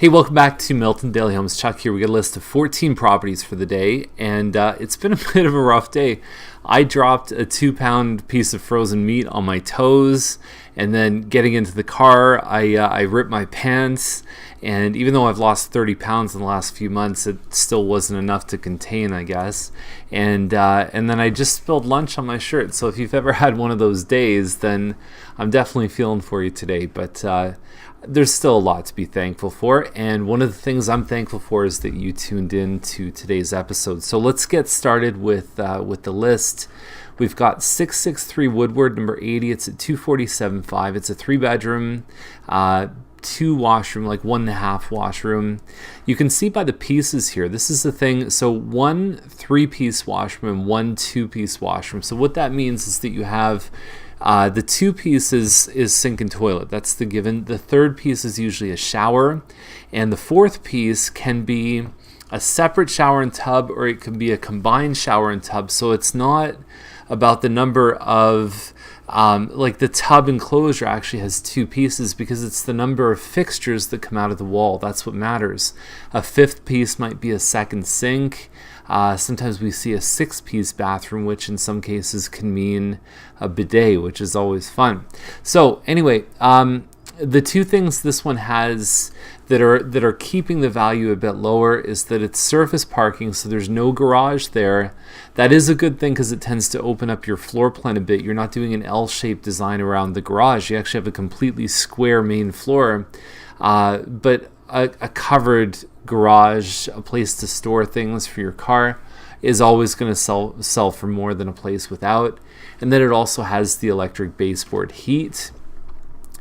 Hey, welcome back to Milton Daily Homes. Chuck here. We got a list of 14 properties for the day, and it's been a bit of a rough day. I dropped a 2-pound piece of frozen meat on my toes, and then getting into the car, I ripped my pants, and even though I've lost 30 pounds in the last few months, it still wasn't enough to contain, I guess. And then I just spilled lunch on my shirt. So if you've ever had one of those days, then I'm definitely feeling for you today. But there's still a lot to be thankful for, and one of the things I'm thankful for is that you tuned in to today's episode. So let's get started with the list. We've got 663 Woodward, number 80. It's at 247.5. It's a 3-bedroom, 2-washroom, like 1.5 washroom. You can see by the pieces here, this is the thing. So 1 3-piece washroom and 1 2-piece washroom. So what that means is that you have the 2 pieces is sink and toilet. That's the given. The 3rd piece is usually a shower, and the 4th piece can be a separate shower and tub, or it can be a combined shower and tub. So it's not about the number of like the tub enclosure actually has 2 pieces, because it's the number of fixtures that come out of the wall. That's what matters. A 5th piece might be a second sink. Sometimes we see a 6-piece bathroom, which in some cases can mean a bidet, which is always fun. So anyway, the 2 things this one has that are keeping the value a bit lower is that it's surface parking, so there's no garage there. That is a good thing because it tends to open up your floor plan a bit. You're not doing an L-shaped design around the garage. You actually have a completely square main floor, but a covered garage, a place to store things for your car, is always going to sell for more than a place without. And then it also has the electric baseboard heat,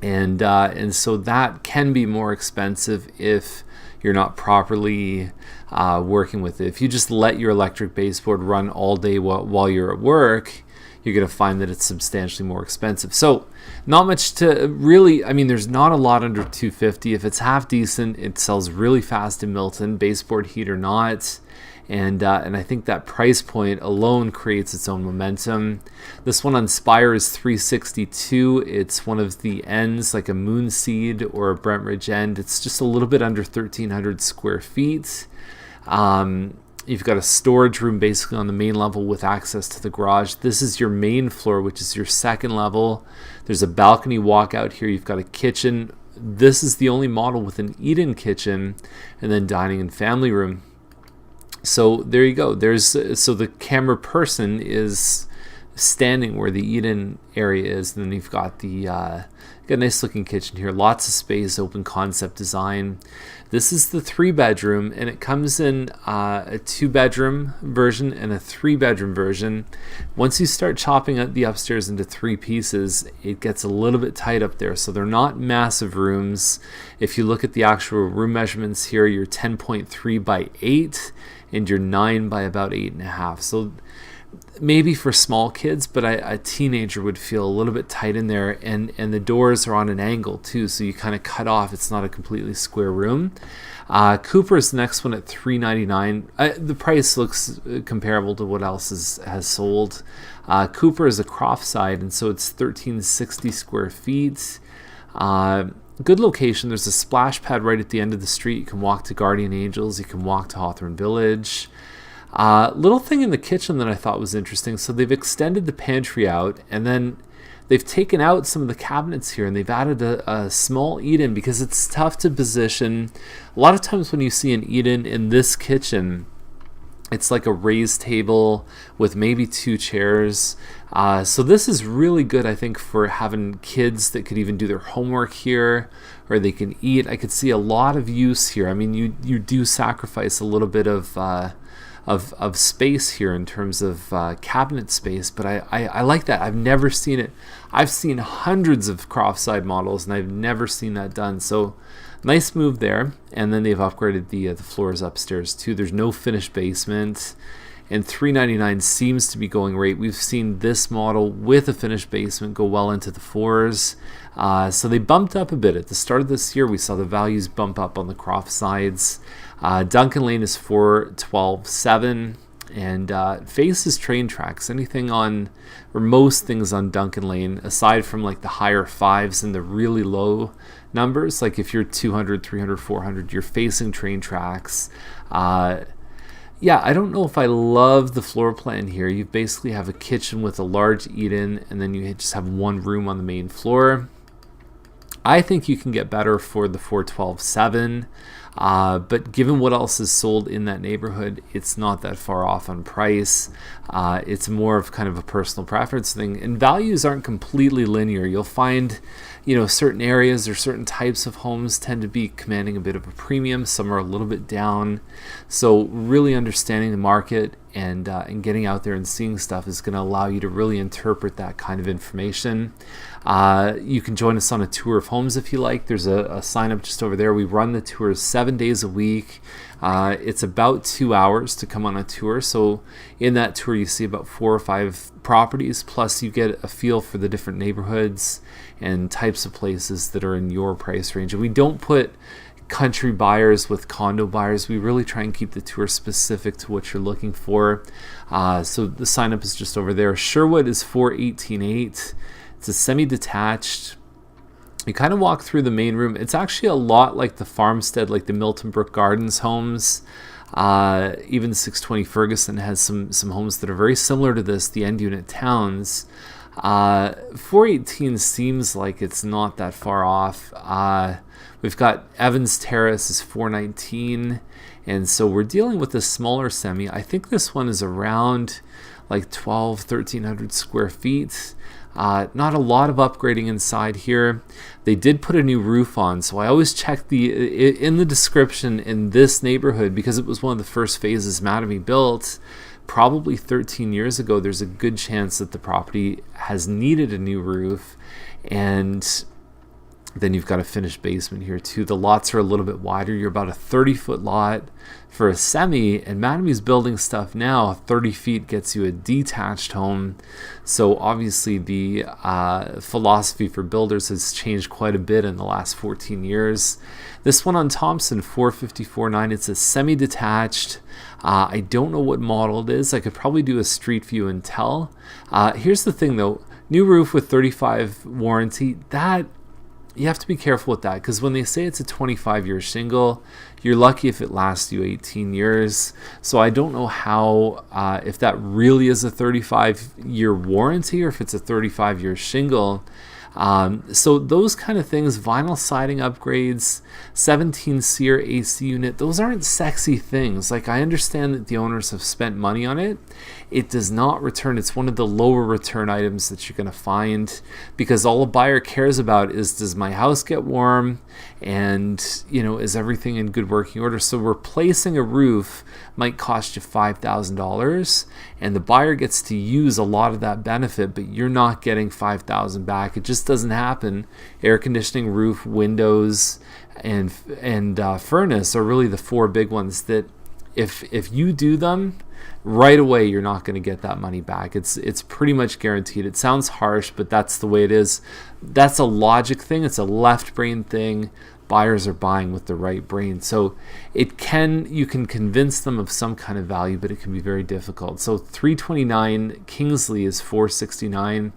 and so that can be more expensive if you're not properly working with it. If you just let your electric baseboard run all day while you're at work, you're going to find that it's substantially more expensive. So not much to really, I mean, there's not a lot under $250. If it's half decent, it sells really fast in Milton, baseboard heat or not. And I think that price point alone creates its own momentum. This one on Spire is $362. It's one of the ends, like a Moonseed or a Brentridge end. It's just a little bit under 1,300 square feet. You've got a storage room basically on the main level with access to the garage. This is your main floor, which is your second level. There's a balcony walkout here. You've got a kitchen. This is the only model with an eat-in kitchen, and then dining and family room. So there you go. So the camera person is standing where the eat-in area is, and then you've got got a nice looking kitchen here, lots of space, open concept design. This is the 3-bedroom, and it comes in a 2-bedroom version and a 3-bedroom version. Once you start chopping up the upstairs into 3 pieces, it gets a little bit tight up there. So they're not massive rooms. If you look at the actual room measurements here, you're 10.3 by 8, and you're 9 by about 8.5. So maybe for small kids, but a teenager would feel a little bit tight in there, and the doors are on an angle too, so you kind of cut off. It's not a completely square room. Cooper is the next one at $399. The price looks comparable to what else has sold. Cooper is a Croft side, and so it's 1,360 square feet. Good location. There's a splash pad right at the end of the street. You can walk to Guardian Angels. You can walk to Hawthorne Village. Little thing in the kitchen that I thought was interesting. So they've extended the pantry out, and then they've taken out some of the cabinets here, and they've added a small eat-in, because it's tough to position. A lot of times when you see an eat-in in this kitchen, it's like a raised table with maybe 2 chairs. So this is really good, I think, for having kids that could even do their homework here, or they can eat. I could see a lot of use here. I mean, you do sacrifice a little bit of space here in terms of cabinet space, but I like that. I've never seen it. I've seen hundreds of Croft side models, and I've never seen that done. So nice move there. And then they've upgraded the floors upstairs too. There's no finished basement, and $399 seems to be going rate. We've seen this model with a finished basement go well into the 4s. So they bumped up a bit. At the start of this year, we saw the values bump up on the Croft sides. Duncan Lane is $412.7, and faces train tracks. Anything on, or most things on Duncan Lane, aside from like the higher 5s and the really low numbers. Like if you're 200, 300, 400, you're facing train tracks. Yeah, I don't know if I love the floor plan here. You basically have a kitchen with a large eat-in, and then you just have one room on the main floor. I think you can get better for the 412.7, but given what else is sold in that neighborhood, it's not that far off on price. It's more of kind of a personal preference thing, and values aren't completely linear. You'll find, certain areas or certain types of homes tend to be commanding a bit of a premium. Some are a little bit down. So really understanding the market and getting out there and seeing stuff is going to allow you to really interpret that kind of information. You can join us on a tour of homes if you like. There's a sign up just over there. We run the tours 7 days a week. It's about 2 hours to come on a tour. So in that tour, you see about 4 or 5 properties, plus you get a feel for the different neighborhoods and types of places that are in your price range. And we don't put country buyers with condo buyers. We really try and keep the tour specific to what you're looking for. So the sign up is just over there. Sherwood is 418.8. It's a semi-detached. You kind of walk through the main room. It's actually a lot like the farmstead, like the Milton Brook Gardens homes. Even 620 Ferguson has some homes that are very similar to this, the end unit towns. 418 seems like it's not that far off. We've got Evans Terrace is 419, and so we're dealing with a smaller semi. I think this one is around like 1,300 square feet. Not a lot of upgrading inside here. They did put a new roof on, so I always check in the description in this neighborhood, because it was one of the first phases Mattamy built probably 13 years ago. There's a good chance that the property has needed a new roof, and then you've got a finished basement here too. The lots are a little bit wider. You're about a 30-foot lot for a semi, and Mattamy's building stuff now. 30 feet gets you a detached home. So obviously the philosophy for builders has changed quite a bit in the last 14 years. This one on Thompson, 454.9, it's a semi-detached. I don't know what model it is. I could probably do a street view and tell. Here's the thing though, new roof with 35 warranty, that you have to be careful with that, because when they say it's a 25-year shingle, you're lucky if it lasts you 18 years. So I don't know how, if that really is a 35-year warranty or if it's a 35-year shingle. So those kind of things, vinyl siding upgrades, 17 SEER AC unit, those aren't sexy things. Like, I understand that the owners have spent money on it. It does not return. It's one of the lower return items that you're going to find, because all a buyer cares about is, does my house get warm, and is everything in good working order? So replacing a roof might cost you $5,000, and the buyer gets to use a lot of that benefit, but you're not getting $5,000 back. It just doesn't happen. Air conditioning, roof, windows, and furnace are really the 4 big ones that if you do them right away, you're not going to get that money back. It's pretty much guaranteed. It sounds harsh, but that's the way it is. That's a logic thing. It's a left brain thing. Buyers are buying with the right brain. So you can convince them of some kind of value, but it can be very difficult. So 329 Kingsley is 469.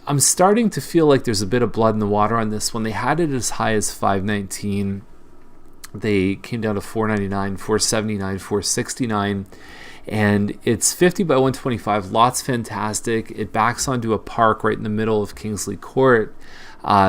I'm starting to feel like there's a bit of blood in the water on this one. They had it as high as 519. They came down to 499, 479, 469, and it's 50 by 125. Lot's fantastic. It backs onto a park right in the middle of Kingsley Court.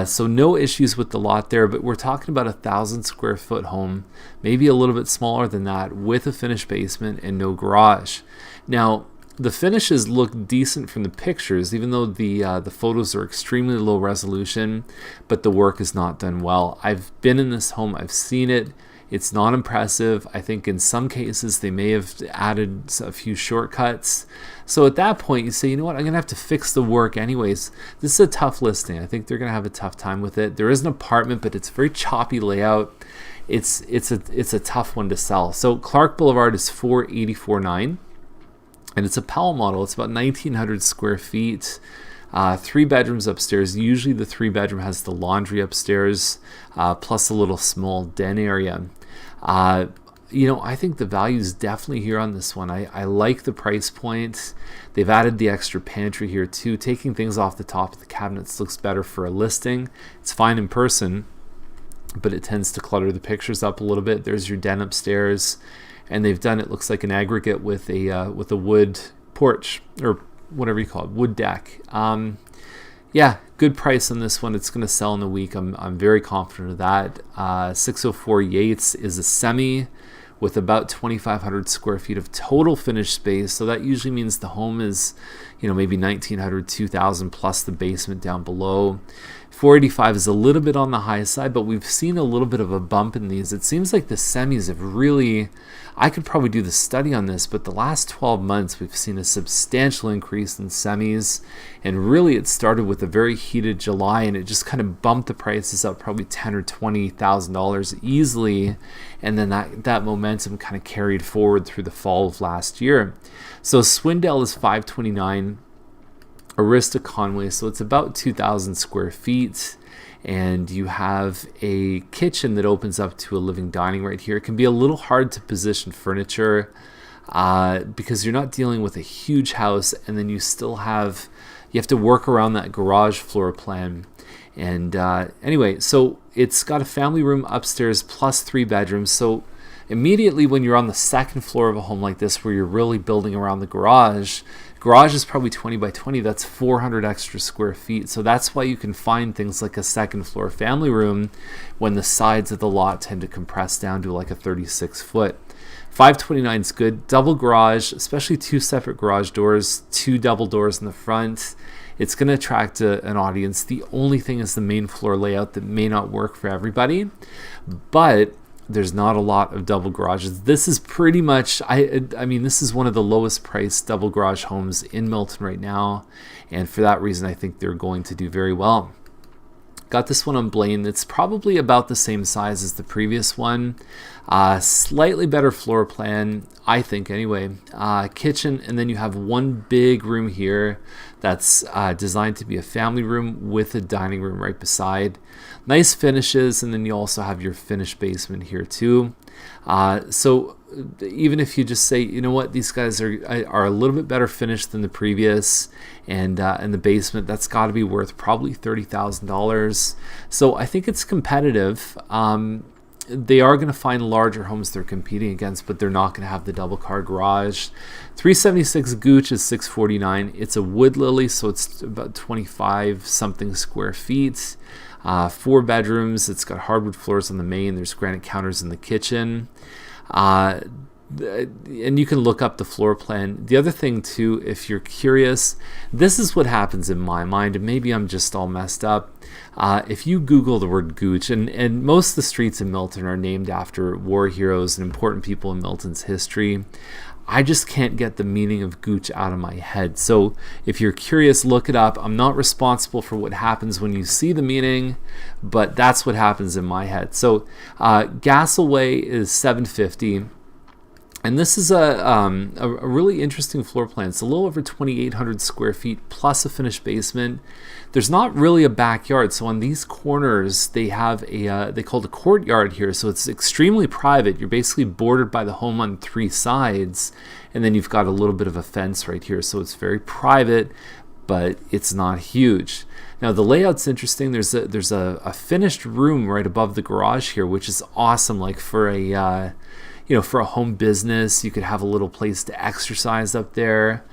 So no issues with the lot there, but we're talking about 1,000 square foot home, maybe a little bit smaller than that, with a finished basement and no garage. Now, the finishes look decent from the pictures, even though the photos are extremely low resolution, but the work is not done well. I've been in this home. I've seen it. It's not impressive. I think in some cases they may have added a few shortcuts. So at that point you say, you know what, I'm going to have to fix the work anyways. This is a tough listing. I think they're going to have a tough time with it. There is an apartment, but it's a very choppy layout. It's a tough one to sell. So Clark Boulevard is 484.9. And it's a Powell model. It's about 1,900 square feet, 3 bedrooms upstairs. Usually the 3-bedroom has the laundry upstairs, plus a little small den area. I think the value is definitely here on this one. I like the price point. They've added the extra pantry here too. Taking things off the top of the cabinets looks better for a listing. It's fine in person, but it tends to clutter the pictures up a little bit. There's your den upstairs, and they've done it looks like an aggregate with a wood porch, or whatever you call it, wood deck. Yeah, good price on this one. It's going to sell in a week. I'm very confident of that. 604 Yates is a semi with about 2,500 square feet of total finished space. So that usually means the home is, maybe 1,900, 2,000 plus the basement down below. 485 is a little bit on the high side, but we've seen a little bit of a bump in these. It seems like the semis have really, I could probably do the study on this, but the last 12 months we've seen a substantial increase in semis, and really it started with a very heated July, and it just kind of bumped the prices up probably $10,000 or $20,000 easily, and then that momentum kind of carried forward through the fall of last year. So Swindale is 529. Arista Conway, so it's about 2,000 square feet, and you have a kitchen that opens up to a living dining right here. It can be a little hard to position furniture because you're not dealing with a huge house, and then you have to work around that garage floor plan. And anyway, so it's got a family room upstairs plus 3 bedrooms. So immediately when you're on the second floor of a home like this, where you're really building around the garage is probably 20 by 20. That's 400 extra square feet. So that's why you can find things like a second floor family room when the sides of the lot tend to compress down to like a 36 foot. 529 is good. Double garage, especially 2 separate garage doors, 2 double doors in the front. It's going to attract an audience. The only thing is the main floor layout that may not work for everybody, but there's not a lot of double garages. This is pretty much, I mean, this is one of the lowest priced double garage homes in Milton right now. And for that reason, I think they're going to do very well. Got this one on Blaine. It's probably about the same size as the previous one. Slightly better floor plan, I think anyway. Kitchen, and then you have one big room here that's designed to be a family room with a dining room right beside. Nice finishes, and then you also have your finished basement here too. So even if you just say, you know what, these guys are a little bit better finished than the previous, and in the basement, that's got to be worth probably $30,000. So I think it's competitive. They are going to find larger homes they're competing against, but they're not going to have the double car garage. 376 Gooch is 649. It's a wood lily, so it's about 25 something square feet. 4 bedrooms. It's got hardwood floors on the main. There's granite counters in the kitchen. And you can look up the floor plan. The other thing too, if you're curious, this is what happens in my mind, and maybe I'm just all messed up. If you Google the word Gooch, and most of the streets in Milton are named after war heroes and important people in Milton's history, I just can't get the meaning of Gooch out of my head. So if you're curious, look it up. I'm not responsible for what happens when you see the meaning, but that's what happens in my head. So Gasaway is 750. And this is a really interesting floor plan. It's a little over 2,800 square feet plus a finished basement. There's not really a backyard. So on these corners, they have they call it a courtyard here. So it's extremely private. You're basically bordered by the home on 3 sides. And then you've got a little bit of a fence right here. So it's very private, but it's not huge. Now the layout's interesting. There's a finished room right above the garage here, which is awesome. Like for a for a home business, you could have a little place to exercise up there,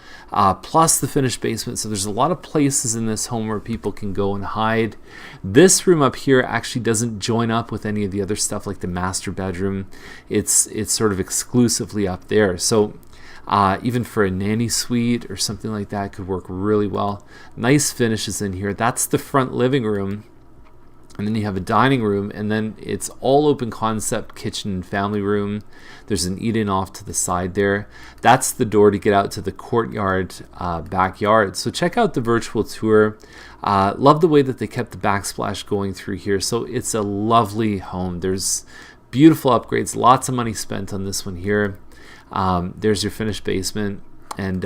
plus the finished basement. So there's a lot of places in this home where people can go and hide. This room up here actually doesn't join up with any of the other stuff like the master bedroom. It's sort of exclusively up there. So even for a nanny suite or something like that, could work really well. Nice finishes in here. That's the front living room. And then you have a dining room, and then it's all open concept kitchen and family room. There's an eat-in off to the side there. That's the door to get out to the courtyard backyard. So check out the virtual tour. Love the way that they kept the backsplash going through here. So it's a lovely home. There's beautiful upgrades, lots of money spent on this one here. There's your finished basement, and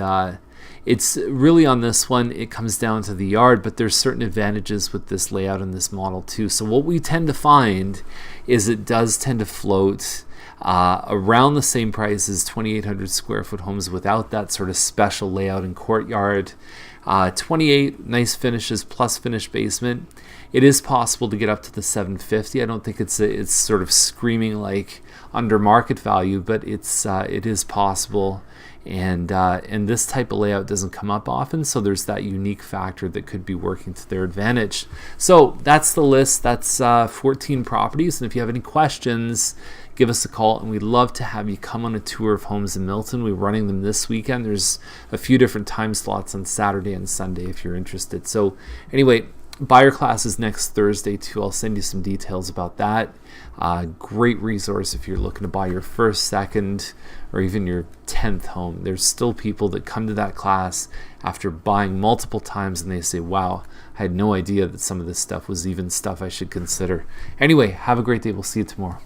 it's really on this one, it comes down to the yard, but there's certain advantages with this layout and this model too. So what we tend to find is it does tend to float around the same price as 2,800 square foot homes without that sort of special layout and courtyard. 28 nice finishes plus finished basement. It is possible to get up to the 750. I don't think it's sort of screaming like under market value, but it is possible. And this type of layout doesn't come up often, so there's that unique factor that could be working to their advantage. So that's the list. That's 14 properties. And if you have any questions, give us a call, and we'd love to have you come on a tour of homes in Milton. We're running them this weekend. There's a few different time slots on Saturday and Sunday if you're interested. So anyway, buyer class is next Thursday too. I'll send you some details about that. Great resource if you're looking to buy your first, second, or even your 10th home. There's still people that come to that class after buying multiple times and they say, wow, I had no idea that some of this stuff was even stuff I should consider. Anyway, have a great day. We'll see you tomorrow.